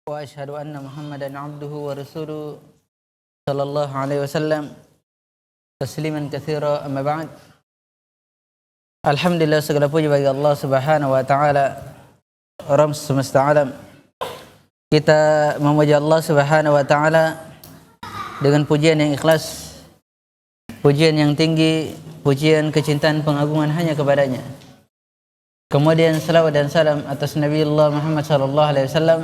وأشهد أن محمدا عبده ورسوله صلى الله عليه وسلم تسليما كثيرا. أما بعد, Alhamdulillah, segala puji bagi Allah Subhanahu wa taala, Rabb semesta alam. Kita memuji Allah Subhanahu wa taala dengan pujian yang ikhlas, pujian yang tinggi, pujian kecintaan pengagungan hanya kepadanya. Kemudian salawat dan salam atas Nabi Allah Muhammad sallallahu alaihi wasallam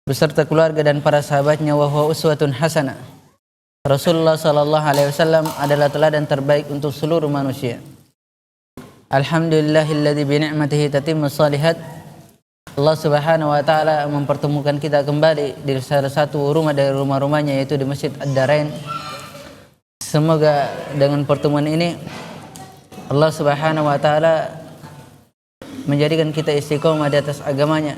beserta keluarga dan para sahabatnya. Wa huwa uswatun hasanah. Rasulullah sallallahu alaihi wasallam adalah teladan terbaik untuk seluruh manusia. Alhamdulillahilladzi bi ni'matihi tatimmus shalihat. Allah Subhanahu wa taala mempertemukan kita kembali di salah satu rumah dari rumah-rumahnya, yaitu di Masjid Ad-Darain. Semoga dengan pertemuan ini Allah Subhanahu wa taala menjadikan kita istiqomah di atas agamanya.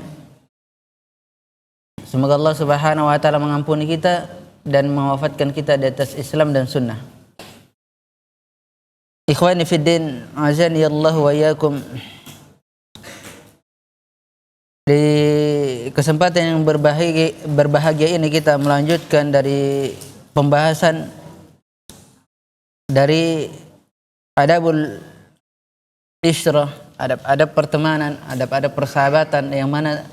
Semoga Allah Subhanahu wa taala mengampuni kita dan mewafatkan kita di atas Islam dan sunnah. Ikhwani fid din, azani Allah wa iyyakum. Di kesempatan yang berbahagia ini kita melanjutkan dari pembahasan dari adabul isyrah, adab-adab pertemanan, adab-adab persahabatan, yang mana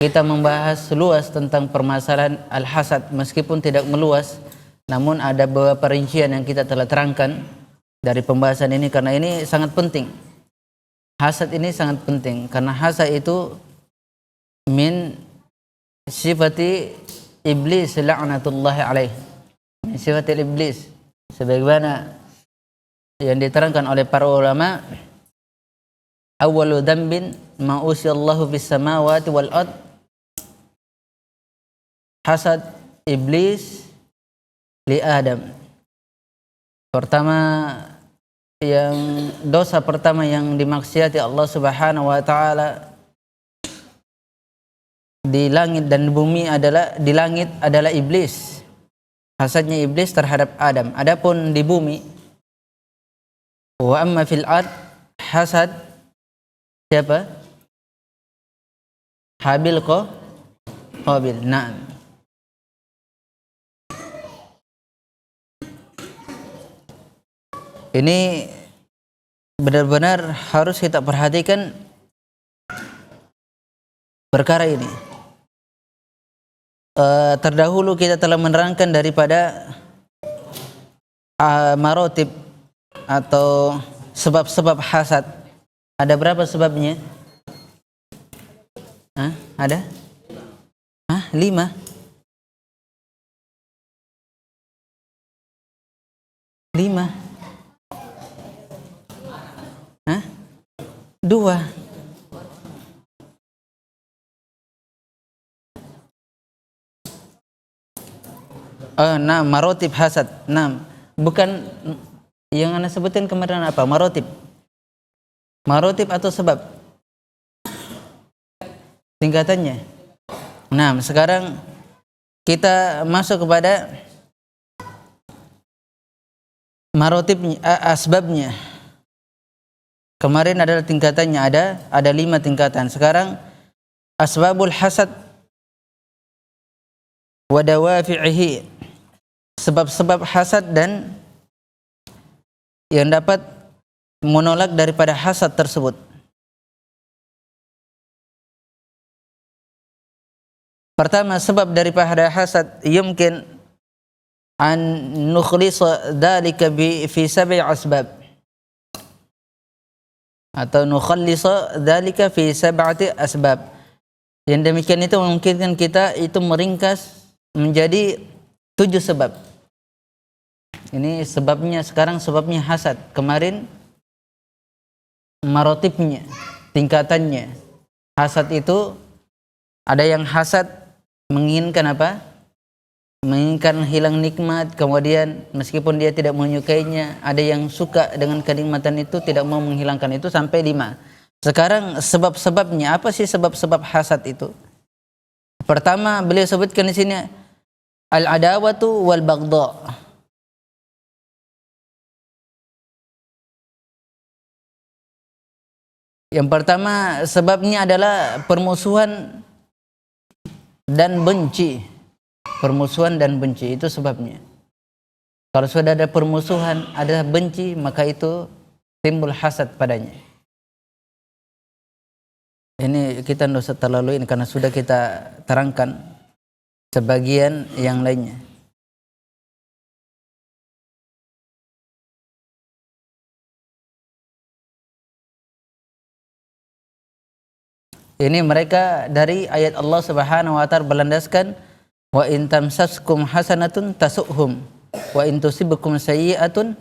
kita membahas luas tentang permasalahan al-hasad. Meskipun tidak meluas, namun ada beberapa rincian yang kita telah terangkan dari pembahasan ini, karena ini sangat penting. Hasad ini sangat penting karena hasad itu min sifati iblis la'natullahi alaih, min sifati iblis, sebagaimana yang diterangkan oleh para ulama, awwalu dzambin ma usiyallahu fis samawati wal ard, hasad iblis li Adam. Pertama, yang dosa pertama yang dimaksiati Allah Subhanahu wa taala di langit dan bumi adalah, di langit adalah iblis. Hasadnya iblis terhadap Adam. Adapun di bumi, wa amma fil ard, hasad siapa? Habil Qabil. Naam. Ini benar-benar harus kita perhatikan perkara ini. Terdahulu kita telah menerangkan daripada marotib atau sebab-sebab hasad. Ada berapa sebabnya? Ada? 5. 5. 2. Nah, marotib hasad. Nah, bukan yang anda sebutin kemarin apa? Marotib atau sebab? Tingkatannya. Nah, sekarang kita masuk kepada marotibnya, asbabnya. Kemarin adalah tingkatannya, ada 5 tingkatan. Sekarang asbabul hasad wa dawafi'ihi, sebab-sebab hasad dan yang dapat menolak daripada hasad tersebut. Pertama, sebab daripada hasad, yumkin an nukhlisa dzalika fi 7 asbab, atau nukhallisa dzalika fi 7 asbab. Yang demikian itu memungkinkan kita itu meringkas menjadi 7 sebab. Ini sebabnya, sekarang sebabnya hasad. Kemarin marotibnya, tingkatannya. Hasad itu ada yang hasad menginginkan apa? Menginginkan hilang nikmat, kemudian meskipun dia tidak menyukainya. Ada yang suka dengan kenikmatan itu, tidak mau menghilangkan itu, sampai 5. Sekarang sebab-sebabnya, apa sih sebab-sebab hasad itu? Pertama, beliau sebutkan di sini al-adawatu wal baghdha. Yang pertama sebabnya adalah permusuhan dan benci. Permusuhan dan benci itu sebabnya. Kalau sudah ada permusuhan, ada benci, maka itu timbul hasad padanya. Ini kita tidak usah terlalu ini karena sudah kita terangkan sebagian yang lainnya. Ini mereka dari ayat Allah Subhanahu wa taala berlandaskan wa in tamsaskum hasanatun tasuhum wa in tusibukum sayyi'atun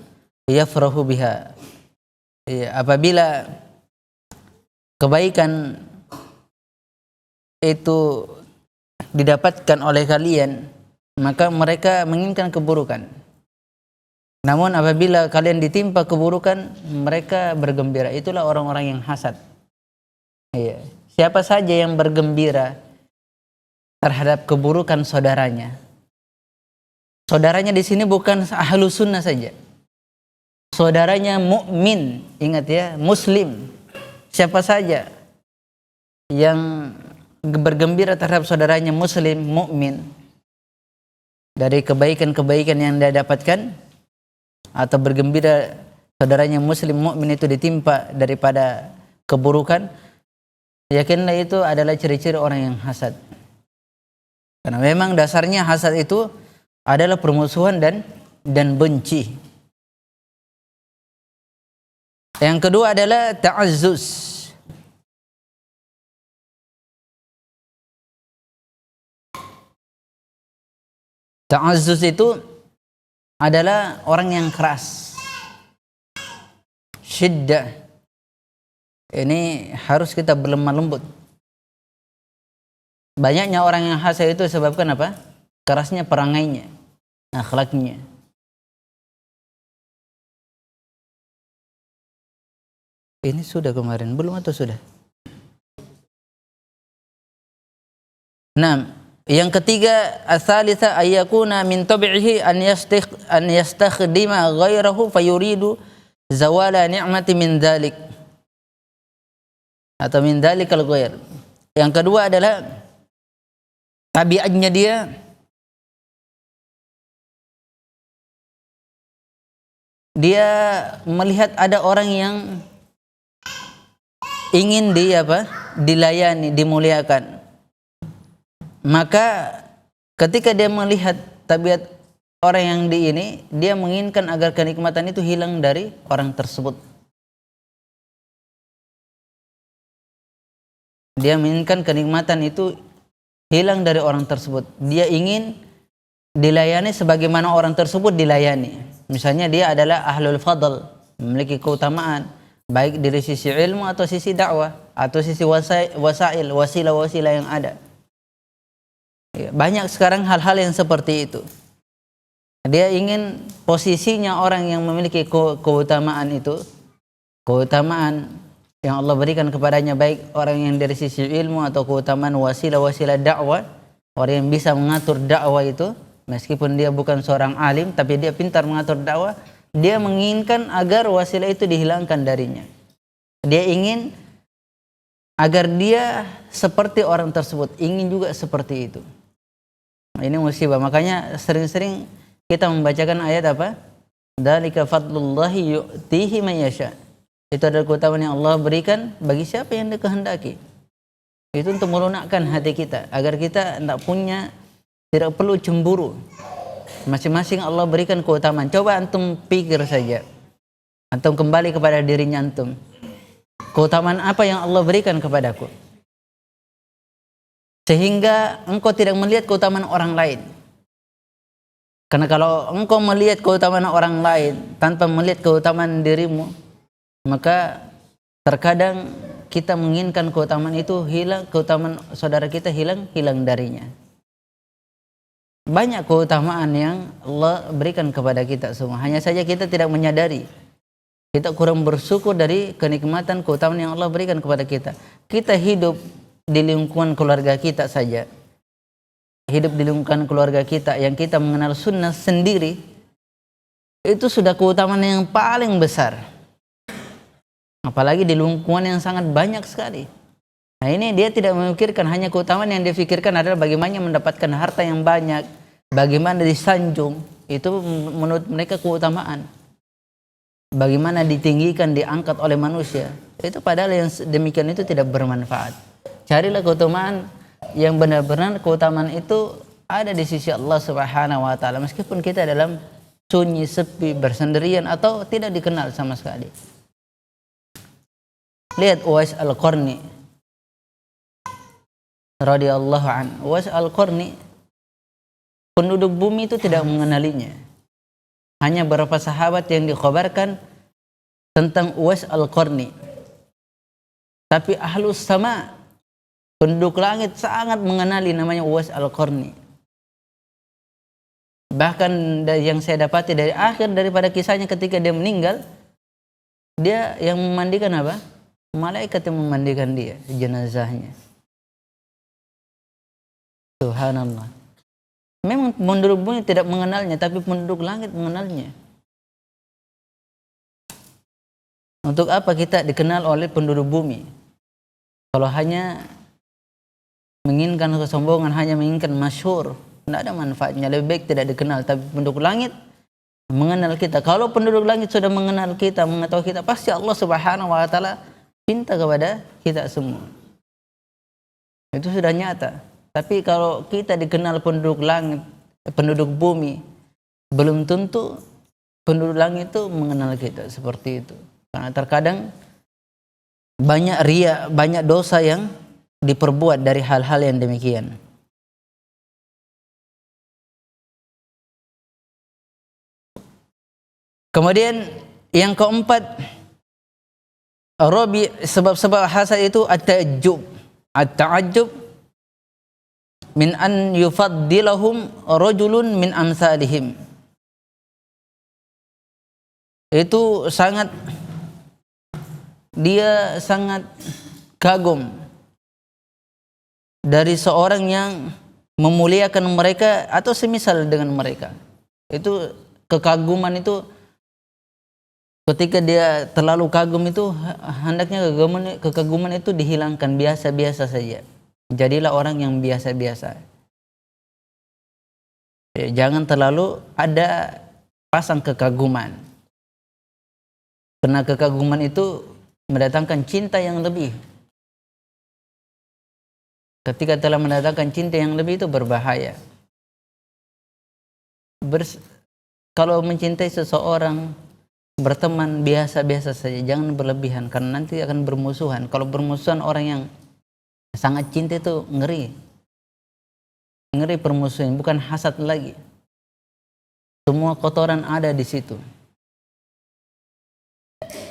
yafrahu biha. Ya, apabila kebaikan itu didapatkan oleh kalian, maka mereka menginginkan keburukan. Namun apabila kalian ditimpa keburukan, mereka bergembira. Itulah orang-orang yang hasad. Iya. Siapa saja yang bergembira terhadap keburukan saudaranya. Saudaranya di sini bukan ahlu sunnah saja. Saudaranya mukmin, ingat ya, muslim. Siapa saja yang bergembira terhadap saudaranya muslim, mukmin, dari kebaikan-kebaikan yang dia dapatkan, atau bergembira saudaranya muslim, mukmin itu ditimpa daripada keburukan, yakinlah itu adalah ciri-ciri orang yang hasad. Karena memang dasarnya hasad itu adalah permusuhan dan benci. Yang kedua adalah ta'azzuz. Ta'azzuz itu adalah orang yang keras, syiddah. Ini harus kita berlemah lembut. Banyaknya orang yang hasad itu sebabkan apa? Kerasnya perangainya, akhlaknya. Ini sudah kemarin, belum atau sudah? Nah, yang ketiga, ats-tsalitsah ayyakuna min tabi'ihi an yastakhdima ghairahu fayuridu zawala ni'mati min dzalik. Atau min dzalikal ghair. Yang kedua adalah tabiatnya dia melihat ada orang yang ingin dilayani, dimuliakan. Maka ketika dia melihat tabiat orang yang dia menginginkan agar kenikmatan itu hilang dari orang tersebut. Dia menginginkan kenikmatan itu hilang dari orang tersebut. Dia ingin dilayani sebagaimana orang tersebut dilayani. Misalnya dia adalah ahlul fadl, memiliki keutamaan, baik dari sisi ilmu atau sisi dakwah, atau sisi wasilah yang ada. Ya, banyak sekarang hal-hal yang seperti itu. Dia ingin posisinya orang yang memiliki keutamaan itu, keutamaan yang Allah berikan kepadanya, baik orang yang dari sisi ilmu atau keutamaan wasilah dakwah, orang yang bisa mengatur dakwah itu, meskipun dia bukan seorang alim tapi dia pintar mengatur dakwah, dia menginginkan agar wasilah itu dihilangkan darinya. Dia ingin agar dia seperti orang tersebut, ingin juga seperti itu. Ini musibah. Makanya sering-sering kita membacakan ayat apa? Dzalika fadlullahi yu'tihi man yasha. Itu adalah keutamaan yang Allah berikan bagi siapa yang dikehendaki. Itu untuk melunakkan hati kita, agar kita tidak perlu cemburu. Masing-masing Allah berikan keutamaan. Coba antum pikir saja, antum kembali kepada dirinya antum. Keutamaan apa yang Allah berikan kepadaku, sehingga engkau tidak melihat keutamaan orang lain? Karena kalau engkau melihat keutamaan orang lain tanpa melihat keutamaan dirimu, maka terkadang kita menginginkan keutamaan itu hilang, keutamaan saudara kita hilang darinya. Banyak keutamaan yang Allah berikan kepada kita semua, hanya saja kita tidak menyadari. Kita kurang bersyukur dari kenikmatan keutamaan yang Allah berikan kepada kita. Kita hidup di lingkungan keluarga kita saja, hidup di lingkungan keluarga kita yang kita mengenal sunnah sendiri, itu sudah keutamaan yang paling besar. Apalagi di lingkungan yang sangat banyak sekali. Nah ini dia tidak memikirkan, hanya keutamaan yang dia pikirkan adalah bagaimana mendapatkan harta yang banyak, bagaimana disanjung, itu menurut mereka keutamaan. Bagaimana ditinggikan, diangkat oleh manusia, itu padahal yang demikian itu tidak bermanfaat. Carilah keutamaan yang benar-benar keutamaan itu ada di sisi Allah Subhanahu wa taala, meskipun kita dalam sunyi, sepi, bersendirian atau tidak dikenal sama sekali. Lihat Uwais Al-Qarni radhiyallahu an. Uwais Al-Qarni, penduduk bumi itu tidak mengenalinya. Hanya beberapa sahabat yang dikhabarkan tentang Uwais Al-Qarni. Tapi ahlus sama, penduduk langit, sangat mengenali namanya Uwais Al-Qarni. Bahkan yang saya dapati dari akhir daripada kisahnya, ketika dia meninggal, dia yang memandikan apa? Malaikat yang memandikan dia, jenazahnya. Subhanallah. Memang penduduk bumi tidak mengenalnya, tapi penduduk langit mengenalnya. Untuk apa kita dikenal oleh penduduk bumi? Kalau hanya menginginkan kesombongan, hanya menginginkan masyhur, tidak ada manfaatnya. Lebih baik tidak dikenal. Tapi penduduk langit mengenal kita. Kalau penduduk langit sudah mengenal kita, mengetahui kita, pasti Allah Subhanahu wa taala cinta kepada kita semua. Itu sudah nyata. Tapi kalau kita dikenal penduduk langit, penduduk bumi, belum tentu penduduk langit itu mengenal kita seperti itu. Karena terkadang banyak riya, banyak dosa yang diperbuat dari hal-hal yang demikian. Kemudian yang keempat, Rabi, sebab-sebab hasad itu at-ta'ajjub. At-ta'ajjub min an yufaddilahum rajulun min amsalihim. Itu dia sangat kagum dari seorang yang memuliakan mereka atau semisal dengan mereka. Itu kekaguman itu, ketika dia terlalu kagum itu, hendaknya kekaguman itu dihilangkan, biasa-biasa saja. Jadilah orang yang biasa-biasa. Jangan terlalu ada pasang kekaguman. Karena kekaguman itu mendatangkan cinta yang lebih. Ketika telah mendatangkan cinta yang lebih, itu berbahaya. Kalau mencintai seseorang, berteman biasa-biasa saja, jangan berlebihan, karena nanti akan bermusuhan. Kalau bermusuhan, orang yang sangat cinta itu ngeri permusuhan, bukan hasad lagi. Semua kotoran ada di situ.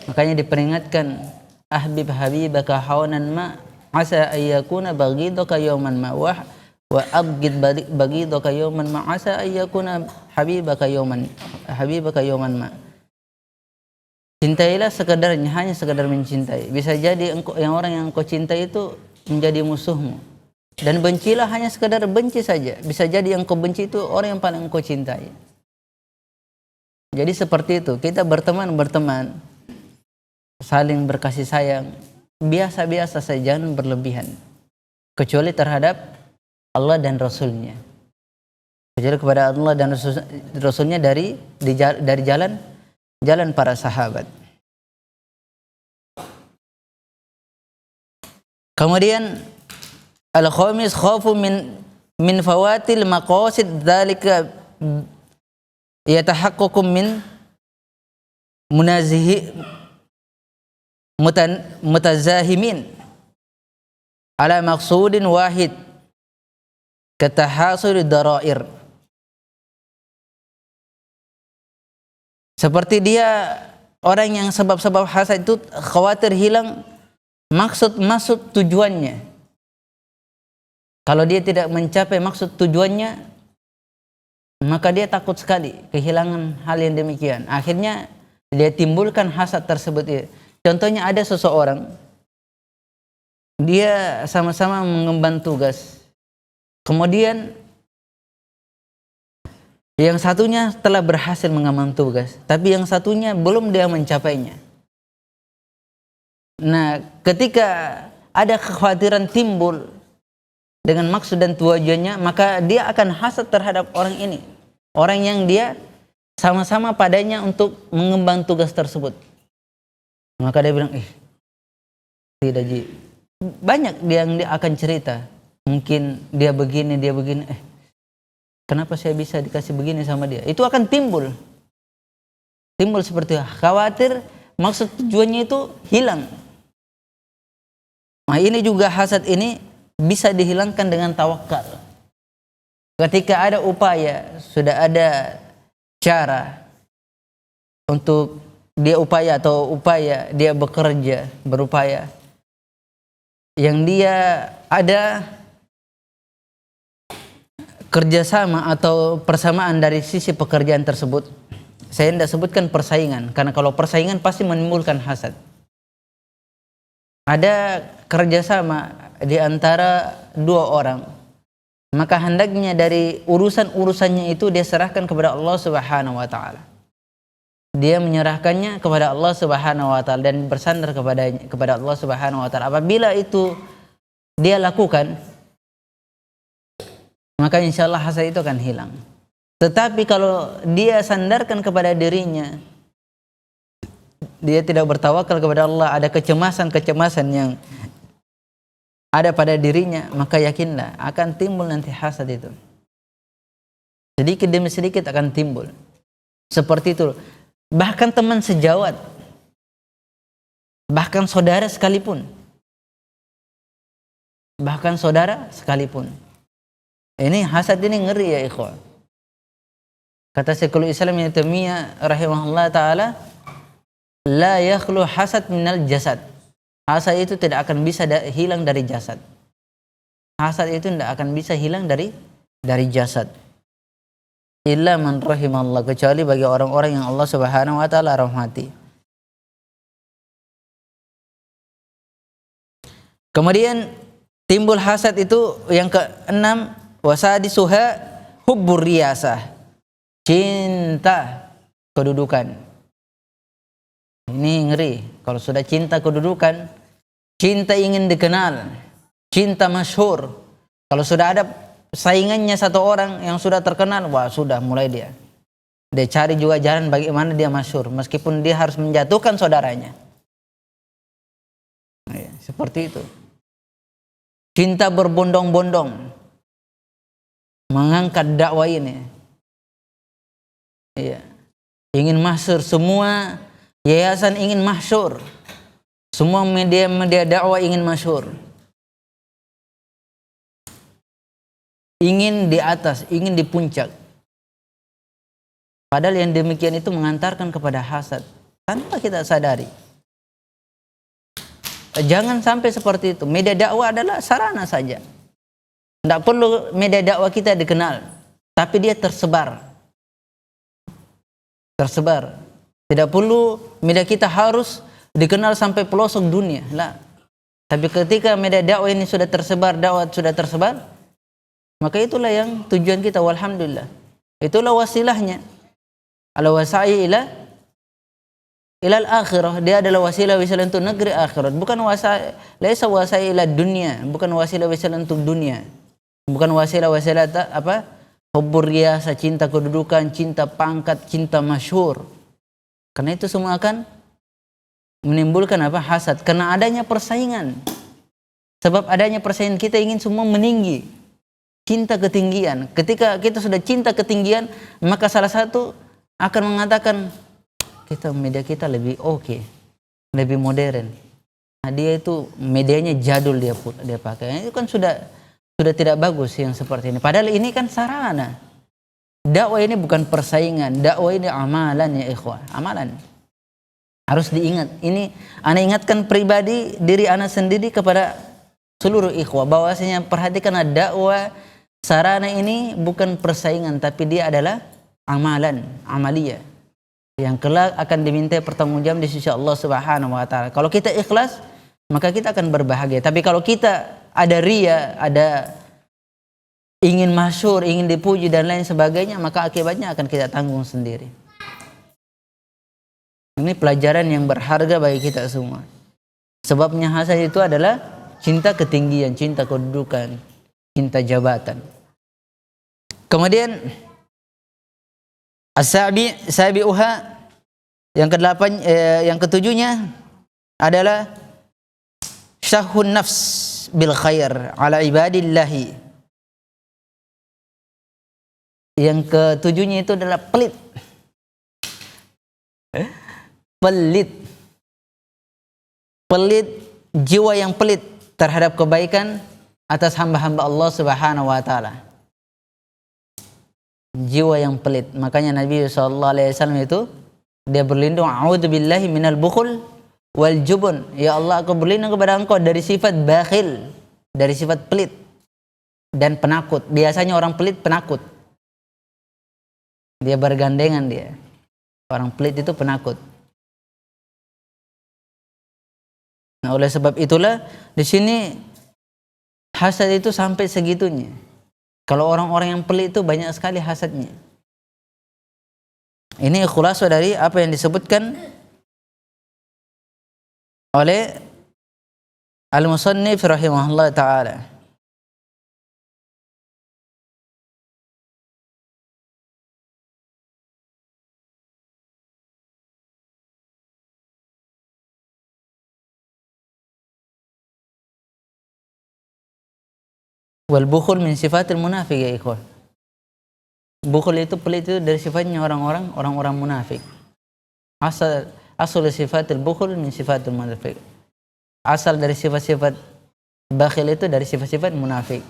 Makanya diperingatkan, ahbib habibaka hawanan ma asa ayyakuna baghidaka yawman ma wa abghid baghidaka yawman ma asa ayyakuna habibaka yawman ma. Cintailah sekedarnya, hanya sekadar mencintai. Bisa jadi yang orang yang kau cintai itu menjadi musuhmu. Dan bencilah hanya sekadar benci saja. Bisa jadi yang kau benci itu orang yang paling kau cintai. Jadi seperti itu, kita berteman, saling berkasih sayang, biasa-biasa saja, jangan berlebihan. Kecuali terhadap Allah dan Rasulnya. Kecuali kepada Allah dan Rasulnya dari jalan para sahabat. Kemudian al-khamis, khafu min fawatil maqasid dzalika yatahaqqaqu min mutazahimin ala maqsudin wahid katahasul darair. Seperti dia, orang yang sebab-sebab hasad itu khawatir hilang maksud tujuannya. Kalau dia tidak mencapai maksud tujuannya, maka dia takut sekali kehilangan hal yang demikian. Akhirnya dia timbulkan hasad tersebut. Contohnya ada seseorang, dia sama-sama mengemban tugas. Kemudian yang satunya telah berhasil mengemban tugas, tapi yang satunya belum dia mencapainya. Nah, ketika ada kekhawatiran timbul dengan maksud dan tujuannya, maka dia akan hasad terhadap orang ini, orang yang dia sama-sama padanya untuk mengemban tugas tersebut. Maka dia bilang, tidak Ji, banyak yang dia akan cerita, mungkin dia begini, kenapa saya bisa dikasih begini sama dia? Itu akan timbul seperti itu. Khawatir maksud tujuannya itu hilang. Nah, ini juga hasad ini bisa dihilangkan dengan tawakal. Ketika ada upaya, sudah ada cara untuk dia dia bekerja, berupaya, yang dia ada kerjasama atau persamaan dari sisi pekerjaan tersebut. Saya tidak sebutkan persaingan, karena kalau persaingan pasti menimbulkan hasad. Ada kerjasama di antara dua orang, maka hendaknya dari urusan-urusannya itu dia serahkan kepada Allah Subhanahu wa taala. Dia menyerahkannya kepada Allah Subhanahu wa taala dan bersandar kepada Allah Subhanahu wa taala. Apabila itu dia lakukan, maka insyaallah hasad itu akan hilang. Tetapi kalau dia sandarkan kepada dirinya, dia tidak bertawakal kepada Allah, ada kecemasan yang ada pada dirinya, maka yakinlah akan timbul nanti hasad itu. Sedikit demi sedikit akan timbul. Seperti itu. Bahkan teman sejawat, bahkan saudara sekalipun. Ini hasad ini ngeri ya ikhwan. Kata Syekhul Islam Ibnu Taimiyah rahimahullah taala, la yakhlu hasad minal jasad. Hasad itu tidak akan bisa hilang dari jasad. Hasad itu tidak akan bisa hilang dari jasad. Illa man rahimallah, kecuali bagi orang-orang yang Allah Subhanahu wa taala rahmati. Kemudian timbul hasad itu yang keenam, wasadisuha hubbur riyasah. Cinta kedudukan. Ini ngeri. Kalau sudah cinta kedudukan, cinta ingin dikenal, cinta masyhur. Kalau sudah ada saingannya satu orang yang sudah terkenal, wah sudah mulai dia cari juga jalan bagaimana dia masyhur, meskipun dia harus menjatuhkan saudaranya. Seperti itu. Cinta berbondong-bondong mengangkat dakwah ini. Ingin masyhur, semua yayasan ingin masyhur, semua media dakwah ingin masyhur, ingin di atas, ingin di puncak. Padahal yang demikian itu mengantarkan kepada hasad tanpa kita sadari. Jangan sampai seperti itu. Media dakwah adalah sarana saja. Tidak perlu media dakwah kita dikenal, tapi dia tersebar. Tidak perlu media kita harus dikenal sampai pelosok dunia. Lah. Tapi ketika media dakwah ini sudah tersebar, dakwah sudah tersebar, maka itulah yang tujuan kita, walhamdulillah. Itulah wasilahnya. Al-wasai ilal akhirah. Dia adalah wasilah untuk negeri akhirat. Bukan laisa wasai ila dunia, bukan wasilah untuk dunia. Bukan wasilah hubbur riyasah, cinta kedudukan, cinta pangkat, cinta masyhur. Karena itu semua akan menimbulkan hasad. Karena adanya persaingan. Sebab adanya persaingan, kita ingin semua meninggi. Cinta ketinggian. Ketika kita sudah cinta ketinggian, maka salah satu akan mengatakan, media kita lebih oke, lebih modern. Nah, dia itu medianya jadul dia pakai. Itu kan sudah tidak bagus yang seperti ini. Padahal ini kan sarana. Dakwah ini bukan persaingan. Dakwah ini amalan ya ikhwah. Amalan. Harus diingat. Ini ana ingatkan pribadi diri ana sendiri kepada seluruh ikhwah. Bahwasanya perhatikan dakwah sarana ini bukan persaingan. Tapi dia adalah amalan. Amaliyah. Yang kelak akan diminta pertanggungjawaban di sisi Allah Subhanahu wa taala. Kalau kita ikhlas, maka kita akan berbahagia. Tapi kalau kita ada riya, ada ingin masyhur, ingin dipuji dan lain sebagainya, maka akibatnya akan kita tanggung sendiri. Ini pelajaran yang berharga bagi kita semua. Sebabnya hasad itu adalah cinta ketinggian, cinta kedudukan, cinta jabatan. Kemudian sabi'uha yang kedelapan, yang ketujuhnya adalah syahun nafs bil khair ala ibadillahi. Yang ketujuhnya itu adalah pelit. Pelit, jiwa yang pelit terhadap kebaikan atas hamba-hamba Allah Subhanahu wa taala. Jiwa yang pelit. Makanya Nabi SAW itu dia berlindung, a'udzubillahi minal bukhul wal jubun. Ya Allah, aku berlindung kepada Engkau dari sifat bakhil, dari sifat pelit dan penakut. Biasanya orang pelit penakut. Dia bergandengan dia. Orang pelit itu penakut. Nah, oleh sebab itulah di sini hasad itu sampai segitunya. Kalau orang-orang yang pelit itu banyak sekali hasadnya. Ini khulasa dari apa yang disebutkan oleh Al-Musannif rahimahullah ta'ala. Wal bukhul min sifatil munafiq ya ikhwan. Bukhul itu, pelit itu dari sifatnya orang-orang munafik. Asal sifatil bukhul min sifatil munafiq. Asal dari sifat-sifat bakhil itu dari sifat-sifat munafik.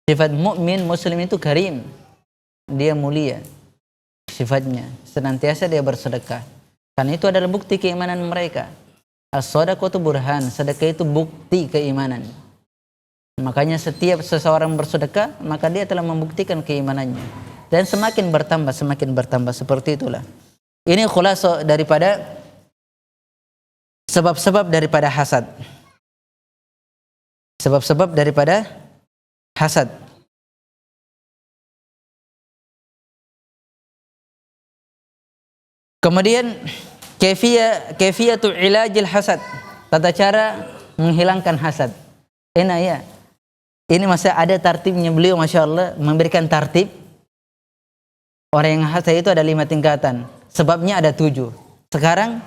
Sifat mukmin muslim itu karim. Dia mulia. Sifatnya senantiasa dia bersedekah. Karena itu adalah bukti keimanan mereka. As-shadaqatu burhan, sedekah itu bukti keimanan. Makanya setiap seseorang bersedekah, maka dia telah membuktikan keimanannya. Dan semakin bertambah seperti itulah. Ini khulasa daripada sebab-sebab daripada hasad. Sebab-sebab daripada hasad. Kemudian kaifiyatul ilajil hasad, tata cara menghilangkan hasad. Enak ya. Ini masih ada tartibnya, beliau Masya Allah memberikan tartib. Orang yang hasad itu ada 5 tingkatan. Sebabnya ada 7. Sekarang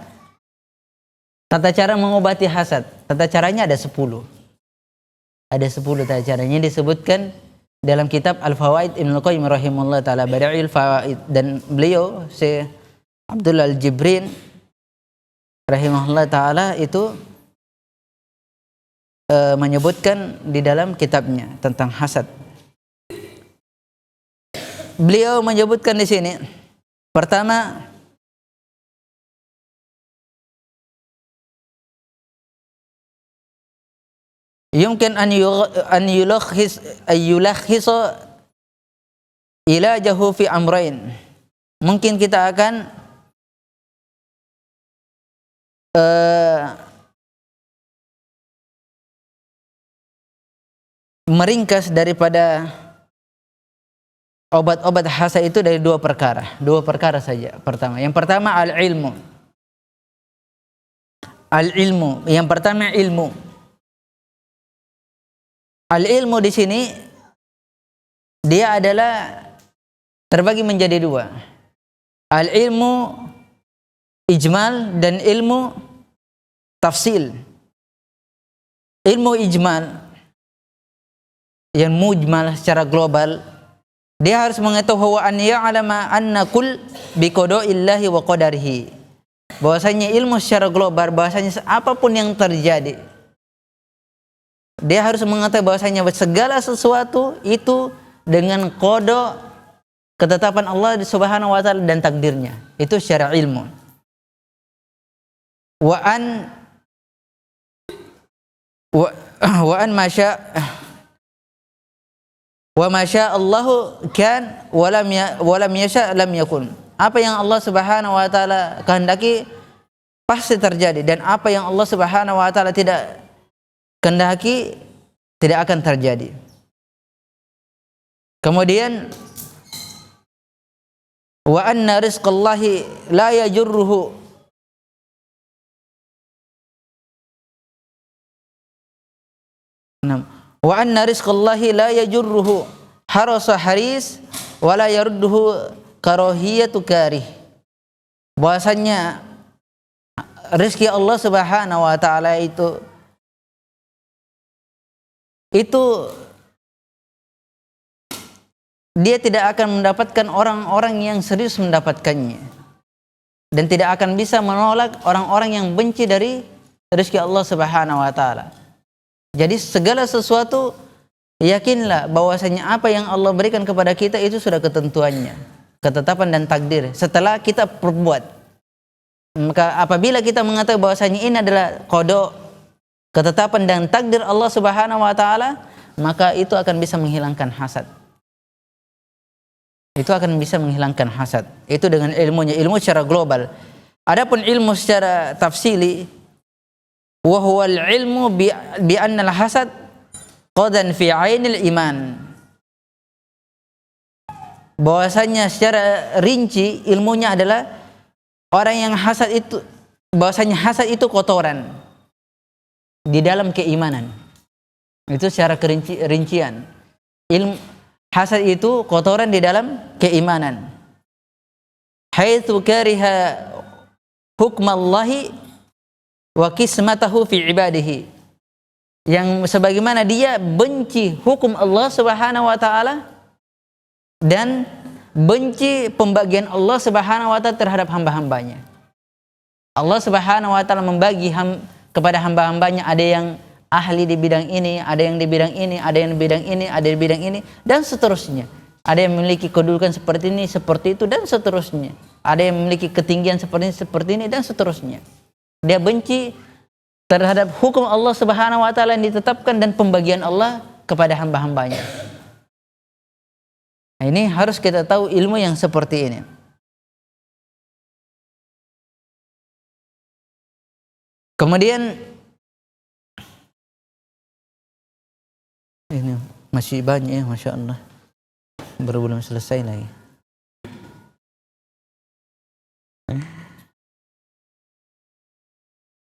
tata cara mengobati hasad. Tata caranya ada 10. Ada 10 tata caranya disebutkan dalam kitab Al-Fawaid Ibnu Qayyim rahimahullah ta'ala, Badi'il Fawaid. Dan beliau Syekh Abdul Al-Jibrin rahimahullah ta'ala itu menyebutkan di dalam kitabnya tentang hasad. Beliau menyebutkan di sini, pertama, yumkin an yulakhisa ilajahu fi amrain. Mungkin kita akan meringkas daripada obat-obat hasad itu dari 2 perkara. 2 perkara saja. Yang pertama al-ilmu. Al-ilmu. Yang pertama ilmu. Al-ilmu di sini dia adalah terbagi menjadi 2. Al-ilmu ijmal dan ilmu tafsil. Ilmu ijmal yang mujmal secara global, dia harus mengetahui an ya'lama anna kull biqada'illahi wa qadarihi. Bahwasanya ilmu secara global, bahwasanya apapun yang terjadi, dia harus mengetahui bahwasanya segala sesuatu itu dengan qada, ketetapan Allah Subhanahu wa taala dan takdirnya. Itu secara ilmu. Wa an masya Allahu kan walam yasha lam yakun. Apa yang Allah Subhanahu wa taala kehendaki pasti terjadi, dan apa yang Allah Subhanahu wa taala tidak kehendaki tidak akan terjadi. Kemudian wa anna rizqallahi la yajurruhu Wa anna rizqallahi la yajurruhu harasa haris wa la yarudduhu karahiyatu karih. Bahwasanya rezeki Allah Subhanahu wa taala itu dia tidak akan mendapatkan orang-orang yang serius mendapatkannya, dan tidak akan bisa menolak orang-orang yang benci dari rezeki Allah Subhanahu wa taala. Jadi segala sesuatu yakinlah bahwasanya apa yang Allah berikan kepada kita itu sudah ketentuannya, ketetapan dan takdir setelah kita perbuat. Maka apabila kita mengatakan bahwasanya ini adalah qada, ketetapan dan takdir Allah Subhanahu wa taala, maka itu akan bisa menghilangkan hasad. Itu akan bisa menghilangkan hasad. Itu dengan ilmunya, ilmu secara global. Adapun ilmu secara tafsili, wa huwa al-ilmu bi anna al-hasad qadan fi 'ainil iman. Bahwasanya secara rinci ilmunya adalah orang yang hasad itu, bahwasanya hasad itu kotoran di dalam keimanan. Itu secara rincian. Ilmu hasad itu kotoran di dalam keimanan. Haitsu kariha hukmallahi wa qismatahu fi ibadihi. Yang sebagaimana dia benci hukum Allah Subhanahu wa taala dan benci pembagian Allah Subhanahu wa taala terhadap hamba-hambanya. Allah Subhanahu wa taala membagi kepada hamba-hambanya, ada yang ahli di bidang ini, ada yang di bidang ini, ada yang di bidang ini, ada di bidang ini, dan seterusnya. Ada yang memiliki kedudukan seperti ini, seperti itu, dan seterusnya. Ada yang memiliki ketinggian seperti ini, dan seterusnya. Dia benci terhadap hukum Allah Subhanahu wa taala yang ditetapkan dan pembagian Allah kepada hamba-hambanya. Nah, ini harus kita tahu ilmu yang seperti ini. Kemudian ini masih banyak ya, Masya Allah, baru belum selesai lagi.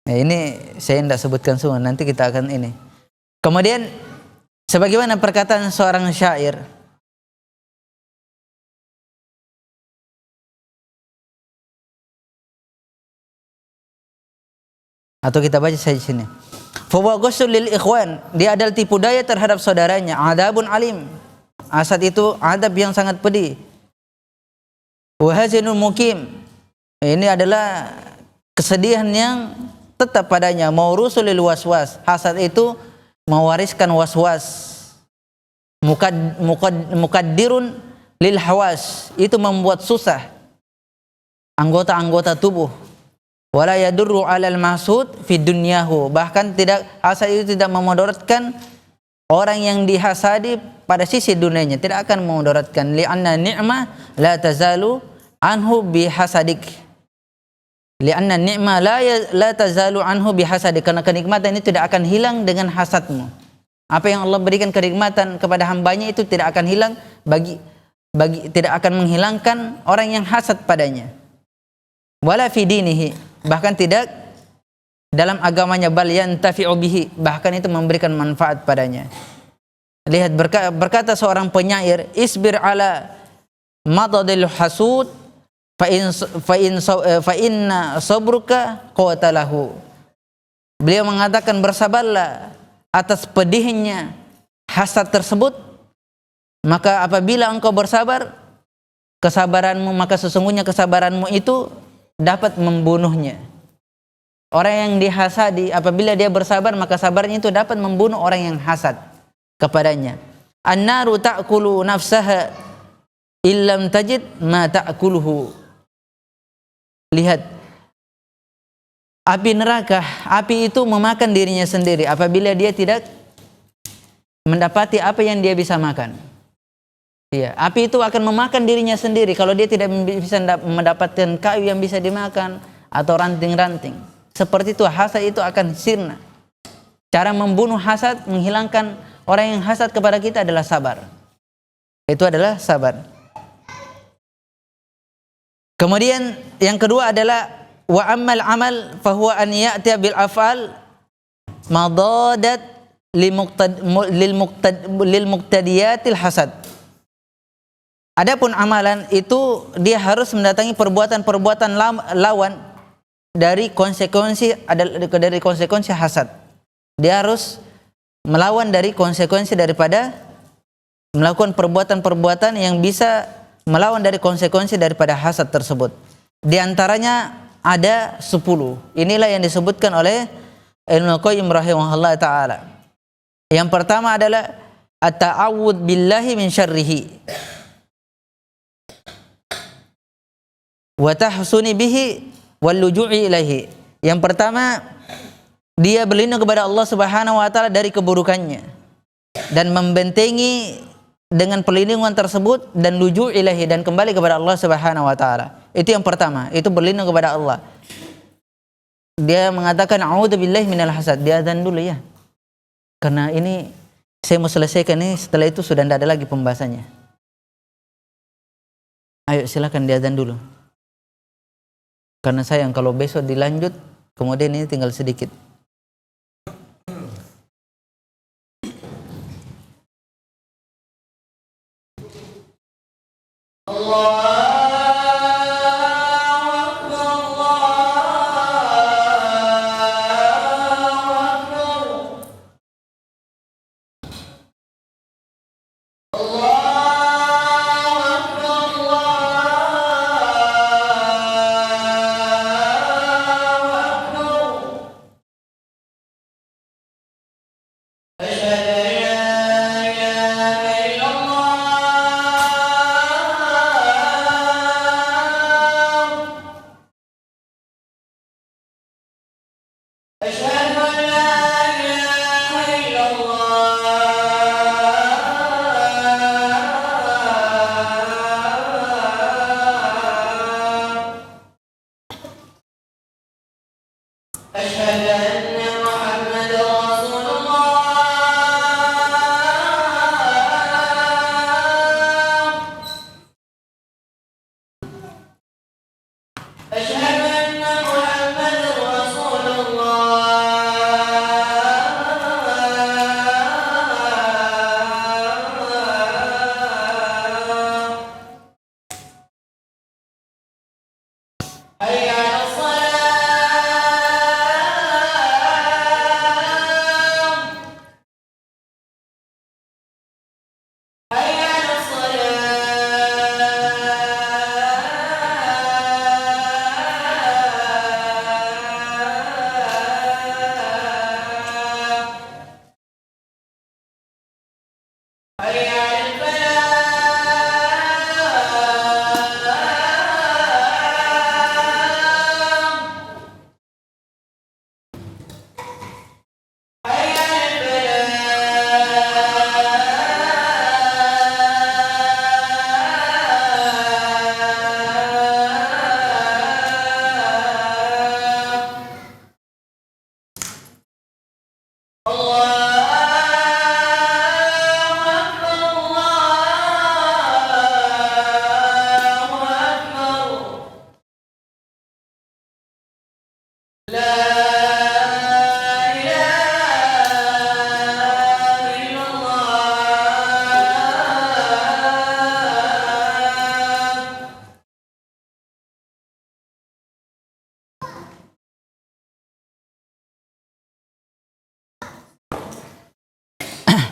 Nah, ini saya tidak sebutkan semua, nanti kita akan ini. Kemudian sebagaimana perkataan seorang syair, atau kita baca saja sini. Fawa ghusul lil ikhwan, dia adalah tipu daya terhadap saudaranya. Adabun alim, hasad itu adab yang sangat pedih. Wa hazinul mukim, ini adalah kesedihan yang tetap padanya. Maurusul lil waswas, hasad itu mewariskan waswas. Mukaddirun lil hawas, itu membuat susah anggota-anggota tubuh. Wala yadurru 'alal mahsud fi dunyahu, bahkan hasad itu tidak memudaratkan orang yang dihasadi pada sisi dunianya, tidak akan memudaratkan. Li'anna ni'ma la tazalu anhu bihasadik. Li'anna ni'ma la tazalu anhu bihasadik, karena kenikmatan itu tidak akan hilang dengan hasadmu. Apa yang Allah berikan kenikmatan kepada hambanya itu tidak akan hilang tidak akan menghilangkan orang yang hasad padanya. Wala fi dinihi, bahkan tidak dalam agamanya, bal yantafi'u bihi, bahkan itu memberikan manfaat padanya. Lihat, berkata seorang penyair, isbir ala madadil hasud fa inna sabruka qatalahu. Beliau mengatakan, bersabarlah atas pedihnya hasad tersebut, maka apabila engkau bersabar, maka sesungguhnya kesabaranmu itu dapat membunuhnya. Orang yang dihasadi, apabila dia bersabar, maka sabarnya itu dapat membunuh orang yang hasad kepadanya. An-naru ta'kulu nafsaha illam tajid ma ta'kuluhu. Lihat, api neraka, api itu memakan dirinya sendiri apabila dia tidak mendapati apa yang dia bisa makan. Ya, api itu akan memakan dirinya sendiri kalau dia tidak bisa mendapatkan kayu yang bisa dimakan atau ranting-ranting. Seperti itu hasad itu akan sirna. Cara membunuh hasad, menghilangkan orang yang hasad kepada kita adalah sabar. Itu adalah sabar. Kemudian yang kedua adalah wa ammal amal fahuwa an ya'tiya bil afal madadat lil muqtadiyatil hasad. Adapun amalan itu dia harus mendatangi perbuatan-perbuatan lawan dari konsekuensi hasad. Dia harus melawan dari konsekuensi daripada melakukan perbuatan-perbuatan yang bisa melawan dari konsekuensi daripada hasad tersebut. Di antaranya ada 10. Inilah yang disebutkan oleh Ibnu Qayyim rahimahullah taala. Yang pertama adalah at-ta'awud billahi min syarrihi wa tahsuni bihi wal luju'i ilaihi. Yang pertama, dia berlindung kepada Allah Subhanahu wa taala dari keburukannya dan membentengi dengan perlindungan tersebut dan luju' ilaihi, dan kembali kepada Allah Subhanahu wa taala. Itu yang pertama, itu berlindung kepada Allah. Dia mengatakan a'udzubillahi minal hasad. Dia azan dulu ya. Karena ini saya mau selesaikan ini, setelah itu sudah tidak ada lagi pembahasannya. Ayo silakan diazan dulu. Karena sayang kalau besok dilanjut, kemudian ini tinggal sedikit.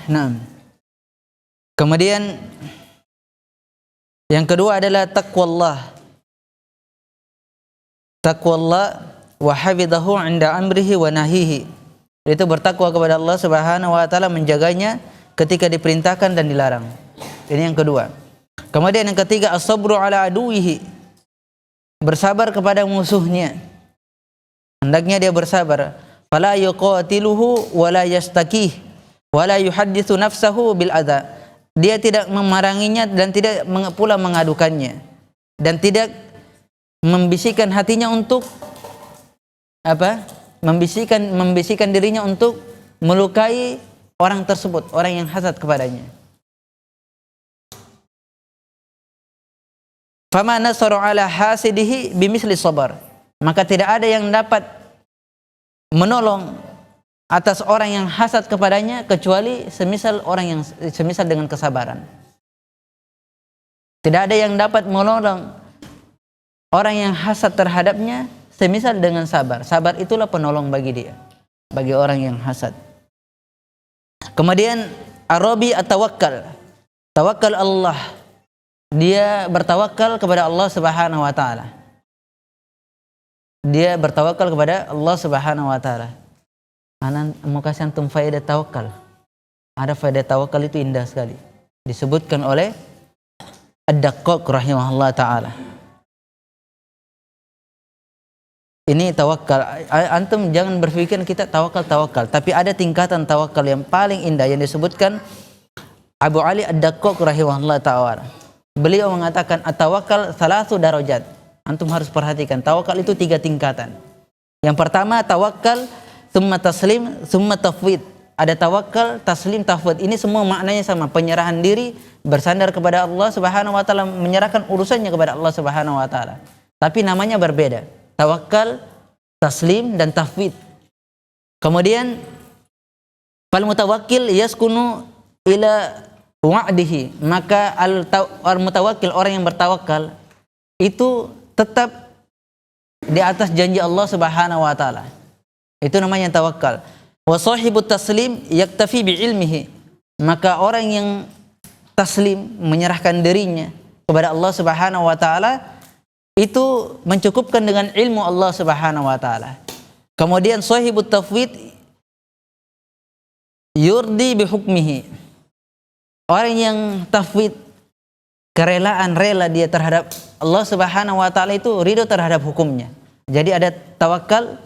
Nah, kemudian yang kedua adalah taqwallah. Taqwallah wa hafidhahu 'inda amrihi wa nahihi. Itu bertakwa kepada Allah Subhanahu wa taala, menjaganya ketika diperintahkan dan dilarang. Ini yang kedua. Kemudian yang ketiga, as-sabru 'ala aduwihi. Bersabar kepada musuhnya. Hendaknya dia bersabar. Fala yuqatiluhu wa la yastakih wala yuhadditsu nafsahu bil adza. Dia tidak memeranginya dan tidak pula mengadukannya, dan tidak membisikkan hatinya untuk apa? Membisikkan dirinya untuk melukai orang tersebut, orang yang hasad kepadanya. Fama nasaru ala hasidihi bimisli sabar. Maka tidak ada yang dapat menolong atas orang yang hasad kepadanya kecuali semisal dengan kesabaran. Tidak ada yang dapat menolong orang yang hasad terhadapnya semisal dengan sabar. Sabar itulah penolong bagi dia, bagi orang yang hasad. Kemudian Arabi at-tawakkal. Tawakal Allah. Dia bertawakal kepada Allah Subhanahu wa taala. Dia bertawakal kepada Allah Subhanahu wa taala. Anan mau kasih antum faedah tawakal. Ada faedah tawakal itu indah sekali. Disebutkan oleh Ad-Daqqaq rahimahullah taala. Ini tawakal. Antum jangan berpikir kita tawakal, tapi ada tingkatan tawakal yang paling indah yang disebutkan Abu Ali Ad-Daqqaq rahimahullah taala. Beliau mengatakan at-tawakkal salasu darajat. Antum harus perhatikan, tawakal itu 3 tingkatan. Yang pertama tawakal, summa taslim, summa tafwid. Ada tawakal, taslim, tafwid. Ini semua maknanya sama, penyerahan diri, bersandar kepada Allah Subhanahu wa taala, menyerahkan urusannya kepada Allah Subhanahu wa taala. Tapi namanya berbeda. Tawakal, taslim dan tafwid. Kemudian fal mutawakkil yaskunu ila wa'dihi, maka al-mutawakkil, orang yang bertawakal itu tetap di atas janji Allah Subhanahu wa taala. Itu namanya tawakal. Wa sahibut taslim yaktafi bi ilmihi, maka orang yang taslim, menyerahkan dirinya kepada Allah Subhanahu wa taala itu mencukupkan dengan ilmu Allah Subhanahu wa taala. Kemudian sahibut tafwid yurdi bi hukmihi. Orang yang tafwid, kerelaan, rela dia terhadap Allah Subhanahu wa taala itu ridho terhadap hukumnya. Jadi ada tawakal,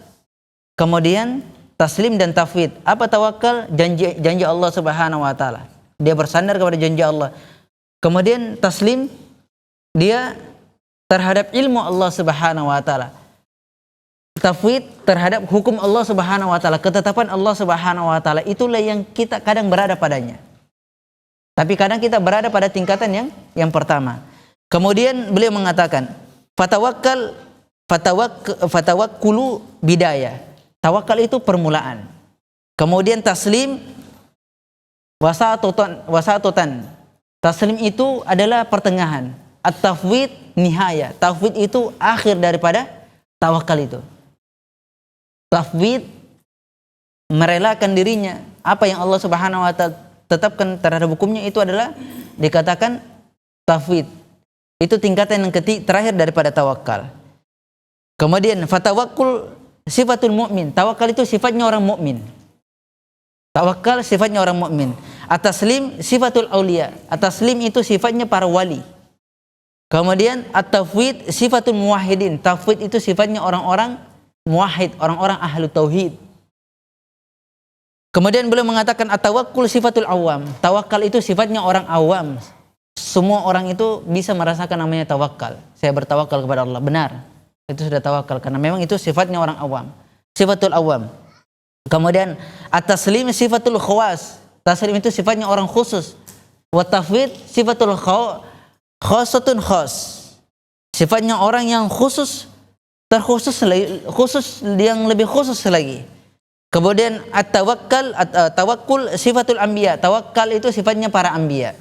kemudian taslim dan tafwid. Apa tawakal? Janji Allah Subhanahu wa taala. Dia bersandar kepada janji Allah. Kemudian taslim, dia terhadap ilmu Allah Subhanahu wa taala. Tafwid terhadap hukum Allah Subhanahu wa taala, ketetapan Allah Subhanahu wa taala. Itulah yang kita kadang berada padanya. Tapi kadang kita berada pada tingkatan yang pertama. Kemudian beliau mengatakan, fatawakkulu bidayah. Tawakal itu permulaan. Kemudian taslim wasatutan. Taslim itu adalah pertengahan. At-tafwid nihaya. Tafwid itu akhir daripada tawakal itu. Tafwid merelakan dirinya, apa yang Allah Subhanahu wa taala tetapkan terhadap hukumnya, itu adalah dikatakan tafwid. Itu tingkatan yang terakhir daripada tawakal. Kemudian fatawakkul sifatul mu'min. Tawakal itu sifatnya orang mukmin. Tawakal sifatnya orang mukmin. At-taslim sifatul auliya. At-taslim itu sifatnya para wali. Kemudian at-tafwid sifatul muwahhidin. Tafwid itu sifatnya orang-orang muwahhid, orang-orang ahlu tauhid. Kemudian beliau mengatakan at-tawakkul sifatul awam. Tawakal itu sifatnya orang awam. Semua orang itu bisa merasakan namanya tawakal. Saya bertawakal kepada Allah. Benar. Itu sudah tawakal karena memang itu sifatnya orang awam. Sifatul awam. Kemudian at-taslim sifatul khawas. Taslim itu sifatnya orang khusus. Wa tafwid sifatul khasatun khas. Sifatnya orang yang khusus, terkhusus, khusus yang lebih khusus lagi. Kemudian tawakkul sifatul anbiya. Tawakal itu sifatnya para anbiya.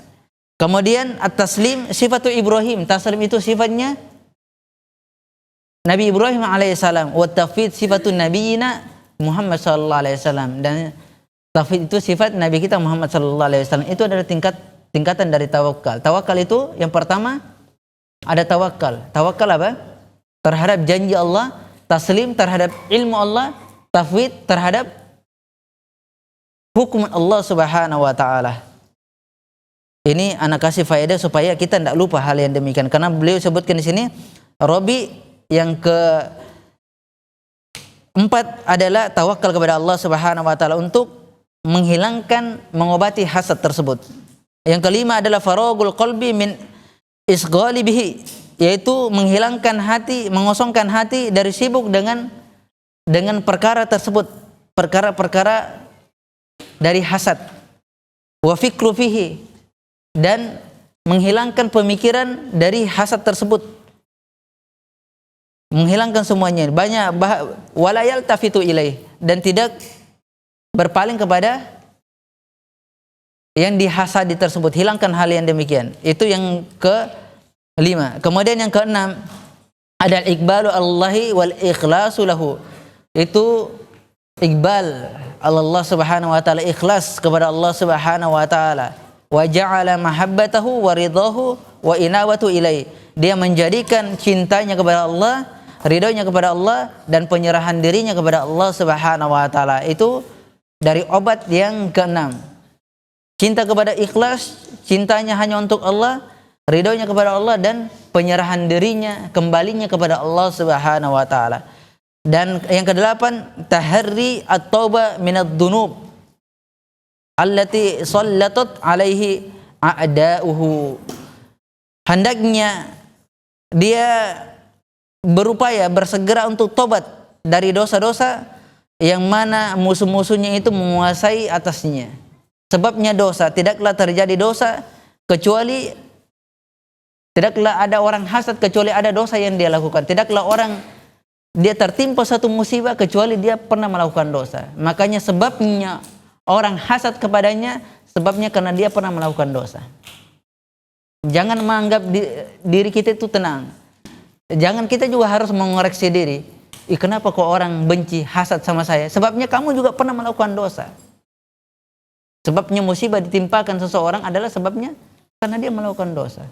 Kemudian at-taslim sifatul Ibrahim. Taslim itu sifatnya Nabi Ibrahim alaihissalam. Wa tafwid sifatul nabiyina Muhammad sallallahu alaihi wasallam. Dan tafwid itu sifat Nabi kita Muhammad sallallahu alaihi wasallam. Itu adalah tingkatan dari tawakal. Tawakal itu yang pertama ada tawakal. Tawakal apa? Terhadap janji Allah. Taslim terhadap ilmu Allah. Tafwid terhadap hukum Allah Subhanahu wa taala. Ini anak kasih faedah supaya kita tidak lupa hal yang demikian, karena beliau sebutkan di sini Rabi yang keempat adalah tawakal kepada Allah Subhanahu wa taala untuk menghilangkan, mengobati hasad tersebut. Yang kelima adalah faragul qalbi min isghali bihi, yaitu menghilangkan hati, mengosongkan hati dari sibuk dengan perkara tersebut, perkara-perkara dari hasad. Wa fikru fihi, dan menghilangkan pemikiran dari hasad tersebut, menghilangkan semuanya. Banyak wala yaltafitu ilaih, dan tidak berpaling kepada yang dihasadi tersebut, hilangkan hal yang demikian. Itu yang kelima. Kemudian yang keenam, ada iqbalu Allahi wal ikhlasu lahu. Itu iqbal Allah Subhanahu wa taala, ikhlas kepada Allah Subhanahu wa taala. Wa ja'ala mahabbatahu wa ridahu wa inawatu ilai. Dia menjadikan cintanya kepada Allah, ridhonya kepada Allah, dan penyerahan dirinya kepada Allah Subhanahu wa taala. Itu dari obat yang keenam. Cinta kepada ikhlas, cintanya hanya untuk Allah, ridhonya kepada Allah, dan penyerahan dirinya, kembalinya kepada Allah Subhanahu wa taala. Dan yang kedelapan, taharri at-taubah minadz dzunub allati sallatat alaihi a'da'uhu. Hendaknya dia berupaya, bersegera untuk tobat dari dosa-dosa yang mana musuh-musuhnya itu menguasai atasnya. Sebabnya dosa, tidaklah terjadi dosa kecuali, tidaklah ada orang hasad kecuali ada dosa yang dia lakukan. Tidaklah orang dia tertimpa satu musibah kecuali dia pernah melakukan dosa. Makanya sebabnya orang hasad kepadanya, sebabnya karena dia pernah melakukan dosa. Jangan menganggap diri kita itu tenang. Jangan kita juga harus mengoreksi diri. Kenapa kok orang benci, hasad sama saya? Sebabnya kamu juga pernah melakukan dosa. Sebabnya musibah ditimpakan seseorang adalah sebabnya karena dia melakukan dosa.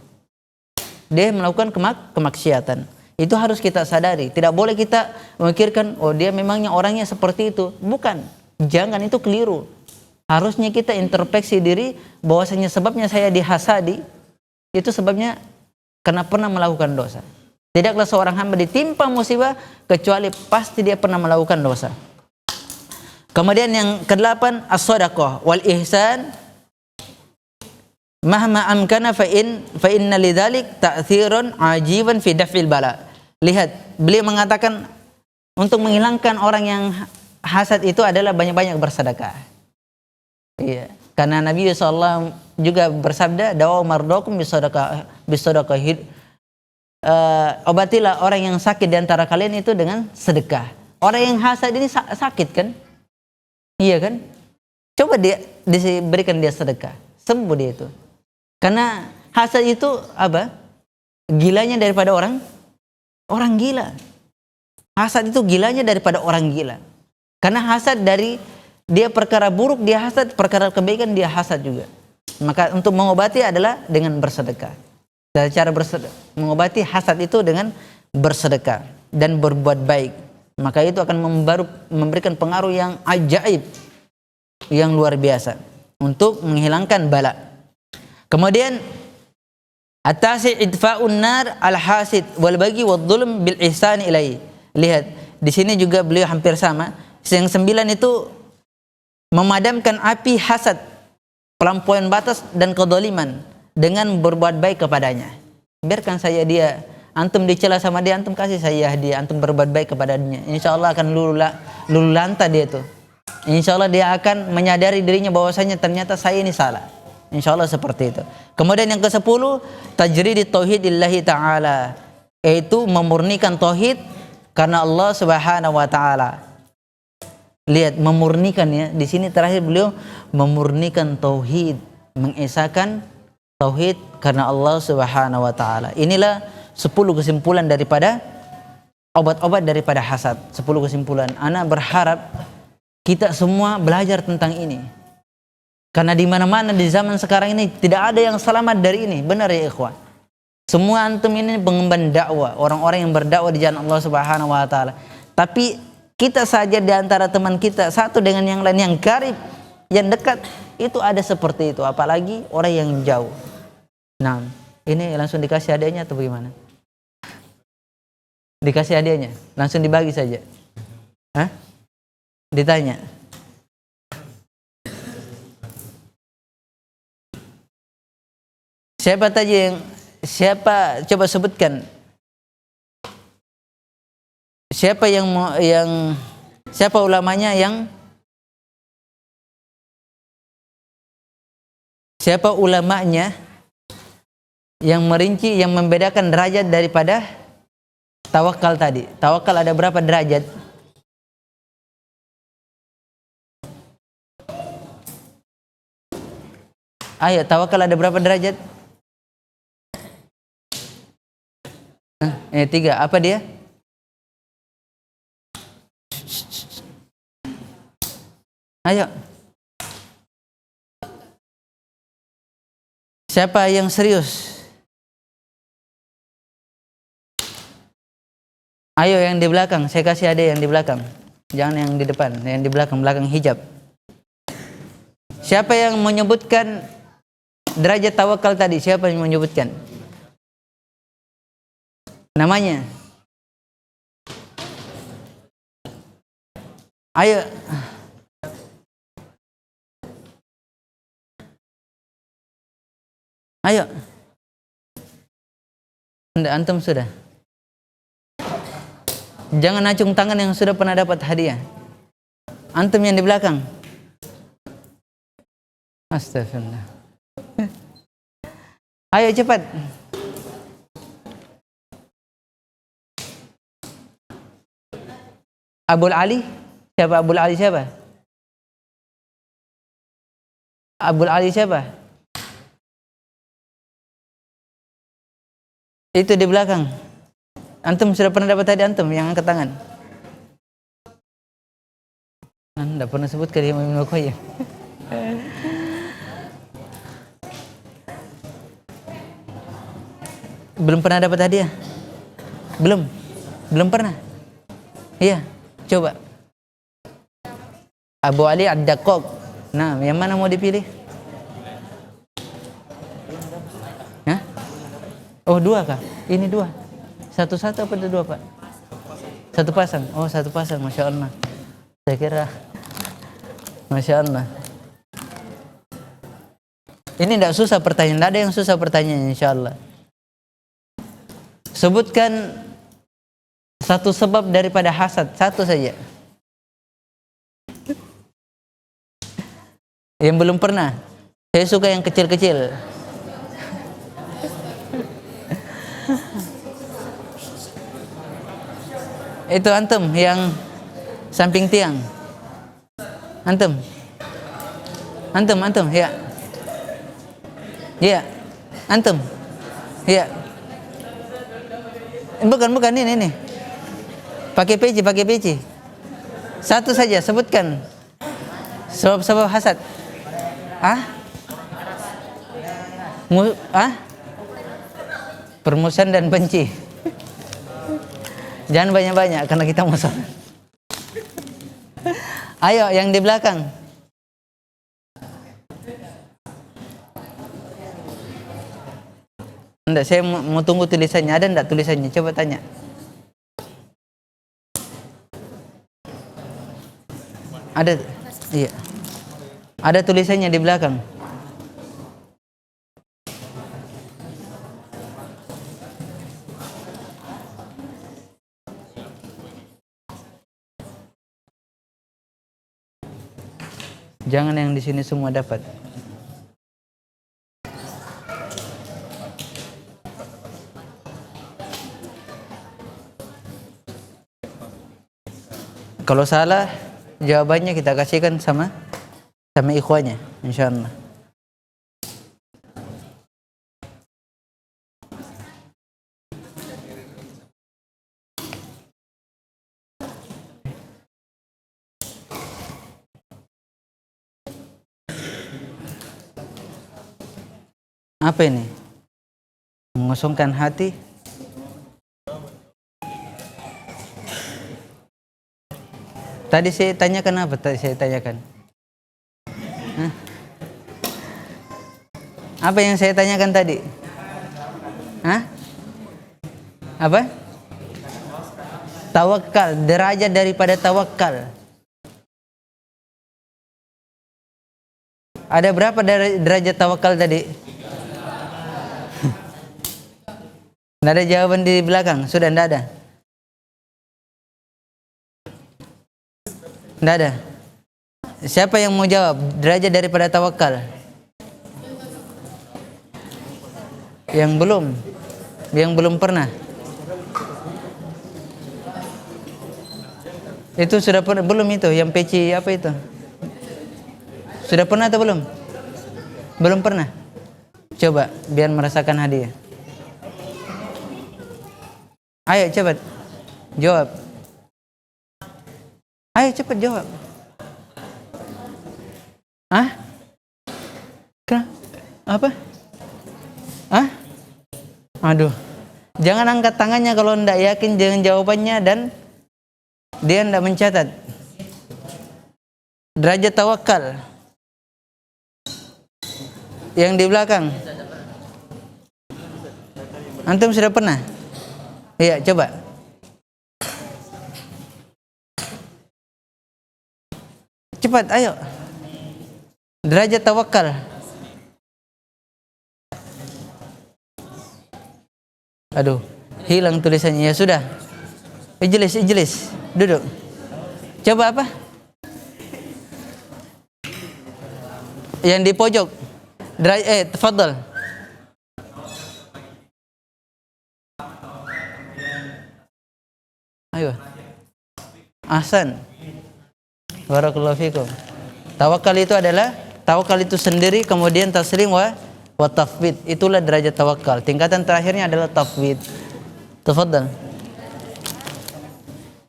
Dia melakukan kemaksiatan. Itu harus kita sadari. Tidak boleh kita memikirkan, oh dia memangnya orangnya seperti itu. Bukan. Jangan, itu keliru. Harusnya kita introspeksi diri bahwasanya sebabnya saya dihasadi, itu sebabnya karena pernah melakukan dosa. Tidaklah seorang hamba ditimpa musibah kecuali pasti dia pernah melakukan dosa. Kemudian yang kedelapan, as-shadaqah wal ihsan mahma amkana fa inna lidzalik ta'thirun ajiban fi daf'il bala. Lihat, beliau mengatakan untuk menghilangkan orang yang hasad itu adalah banyak-banyak bersedekah. Iya, karena Nabi SAW juga bersabda, dawa mardokum bisadaqah. Obatilah orang yang sakit di antara kalian itu dengan sedekah. Orang yang hasad ini sakit kan? Iya kan? Coba dia diberikan dia sedekah, sembuh dia itu. Karena hasad itu apa? Gilanya daripada orang gila. Hasad itu gilanya daripada orang gila. Karena hasad dari dia perkara buruk dia hasad, perkara kebaikan dia hasad juga. Maka untuk mengobati adalah dengan bersedekah. Dan cara mengobati hasad itu dengan bersedekah dan berbuat baik. Maka itu akan memberikan pengaruh yang ajaib, yang luar biasa untuk menghilangkan bala. Kemudian at-tasi' idfa'un nar al-hasid wal bagi wad dhulm bil ihsan ilai. Lihat, di sini juga beliau hampir sama. Yang 9 itu memadamkan api hasad, pelampauan batas dan kedoliman dengan berbuat baik kepadanya. Biarkan saya dia, antum dicela sama dia, antum kasih saya hadiah, antum berbuat baik kepadanya. Insya Allah akan lulu lanta dia tuh. Insya Allah dia akan menyadari dirinya bahwasanya ternyata saya ini salah. Insya Allah seperti itu. Kemudian yang ke-10, tajridi tauhidillahi ta'ala, yaitu memurnikan tauhid karena Allah Subhanahu wa taala. Lihat, memurnikan ya. Di sini terakhir beliau memurnikan tauhid, mengesahkan tauhid karena Allah Subhanahu wa taala. Inilah 10 kesimpulan daripada obat-obat daripada hasad. 10 kesimpulan. Ana berharap kita semua belajar tentang ini. Karena di mana-mana di zaman sekarang ini tidak ada yang selamat dari ini. Benar ya ikhwan? Semua antum ini pengemban dakwah, orang-orang yang berdakwah di jalan Allah Subhanahu wa taala. Tapi kita saja di antara teman kita satu dengan yang lain yang karib, yang dekat, itu ada seperti itu, apalagi orang yang jauh. Nah, ini langsung dikasih hadiahnya atau bagaimana? Dikasih hadiahnya, langsung dibagi saja. Hah? Ditanya. Siapa tadi siapa coba sebutkan? Siapa siapa ulamanya siapa ulamanya yang merinci, yang membedakan derajat daripada tawakal tadi? Tawakal ada berapa derajat? Ayo, tawakal ada berapa derajat? 3. Apa dia? Ayo. Siapa yang serius? Ayo yang di belakang, saya kasih adik yang di belakang. Jangan yang di depan, yang di belakang, belakang hijab. Siapa yang menyebutkan derajat tawakal tadi? Siapa yang menyebutkan? Namanya? Ayo. Ayo. Antum sudah. Jangan acung tangan yang sudah pernah dapat hadiah. Antum yang di belakang. Astagfirullah. Ayo cepat. Abul Ali? Siapa Abul Ali siapa? Abul Ali siapa? Itu di belakang. Antum sudah pernah dapat tadi antum yang angkat tangan? Anda pernah sebutkan Imam Ibnu Qayyim. Belum pernah dapat hadiah? Belum pernah. Iya, coba. Abu Ali Ad-Daqqaq. Nah, yang mana mau dipilih? Hah? Oh, 2 kah? Ini 2. Satu-satu apa 2, Pak? Satu pasang. Oh, satu pasang. Masya Allah. Saya kira. Masya Allah. Ini tidak susah pertanyaan. Tidak ada yang susah pertanyaan, insya Allah. Sebutkan satu sebab daripada hasad. Satu saja. Yang belum pernah. Saya suka yang kecil-kecil. Itu antum yang samping tiang. Antum, ya. Ya, antum, ya. Bukan ini. Pakai peci. Satu saja sebutkan. Sebab hasad. Permusuhan dan benci. Jangan banyak-banyak karena kita musuh. Ayo yang di belakang. Enggak, saya mau tunggu tulisannya. Ada enggak tulisannya? Coba tanya. Ada? Iya. Ada tulisannya di belakang. Jangan yang di sini semua dapat. Kalau salah, jawabannya kita kasihkan sama ikhwanya, insyaallah. Apa ini? Mengosongkan hati. Tadi saya tanyakan apa? Hah? Apa yang saya tanyakan tadi? Hah? Apa? Tawakal, derajat daripada tawakal. Ada berapa derajat tawakal tadi? Tidak ada jawaban di belakang? Sudah tidak ada? Tidak ada? Siapa yang mau jawab? Derajat daripada tawakal? Yang belum pernah. Itu sudah pernah belum itu? Yang peci apa itu? Sudah pernah atau belum? Belum pernah? Coba biar merasakan hadiah. Ayo cepat jawab. Ayo cepat jawab. Ah? Apa? Ah? Aduh. Jangan angkat tangannya kalau tidak yakin dengan jawabannya dan dia tidak mencatat. Derajat tawakal. Yang di belakang. Antum sudah pernah? Iya, coba. Cepat, ayo. Derajat tawakal. Aduh, hilang tulisannya. Ya sudah. Ijlis. Duduk. Coba apa? Yang di pojok. Tafadhal. Ayo. Ahsan. Barakallahu fikum. Tawakal itu sendiri, kemudian taslim wa tafwid. Itulah derajat tawakal. Tingkatan terakhirnya adalah tafwid. Tafadhal.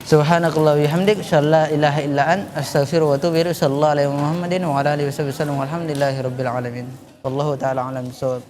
Subhanakallah wa bihamdik, syalla ilaha illa an, astaghfiruka wa atubu ilaik. Sallallahu alaihi Muhammadin wa ala alihi wasallam. Walhamdulillahirabbil alamin. Wallahu taala alam bisawab.